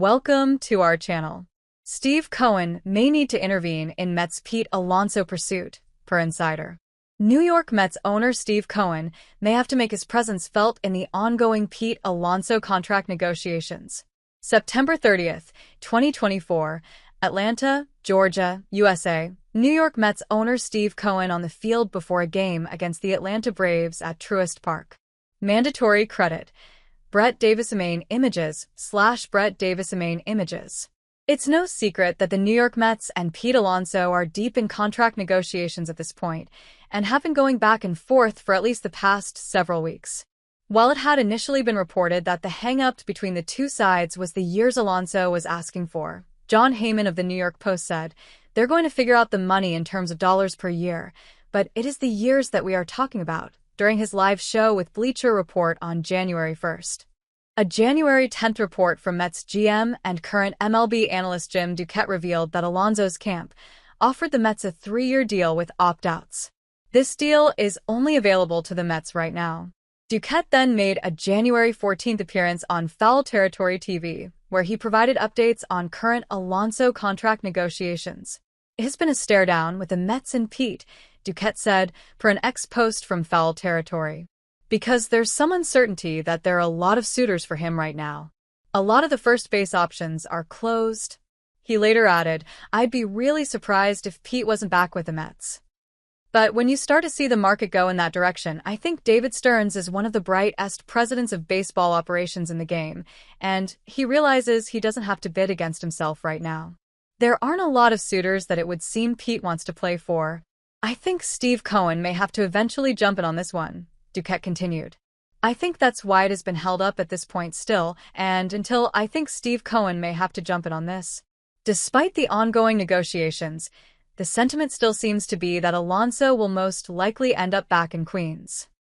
Welcome to our channel. Steve Cohen may need to intervene in Mets' Pete Alonso pursuit, per Insider. New York Mets owner Steve Cohen may have to make his presence felt in the ongoing Pete Alonso contract negotiations. September 30th, 2024, Atlanta, Georgia, USA. New York Mets owner Steve Cohen on the field before a game against the Atlanta Braves at Truist Park. Mandatory credit. Brett Davis Images / Brett Davis Images. It's no secret that the New York Mets and Pete Alonso are deep in contract negotiations at this point, and have been going back and forth for at least the past several weeks. While it had initially been reported that the hang-up between the two sides was the years Alonso was asking for, John Heyman of the New York Post said, "They're going to figure out the money in terms of dollars per year, but it is the years that we are talking about," during his live show with Bleacher Report on January 1st. A January 10th report from Mets GM and current MLB analyst Jim Duquette revealed that Alonso's camp offered the Mets a 3-year deal with opt-outs. This deal is only available to the Mets right now. Duquette then made a January 14th appearance on Foul Territory TV, where he provided updates on current Alonso contract negotiations. "It has been a stare-down with the Mets and Pete," Duquette said, per an ex-post from Foul Territory. "Because there's some uncertainty that there are a lot of suitors for him right now. A lot of the first base options are closed." He later added, "I'd be really surprised if Pete wasn't back with the Mets." But when you start to see the market go in that direction, I think David Stearns is one of the brightest presidents of baseball operations in the game, and he realizes he doesn't have to bid against himself right now. There aren't a lot of suitors that it would seem Pete wants to play for. "I think Steve Cohen may have to eventually jump in on this one," Duquette continued. "I think that's why it has been held up at this point still, and until I think Steve Cohen may have to jump in on this." Despite the ongoing negotiations, the sentiment still seems to be that Alonso will most likely end up back in Queens.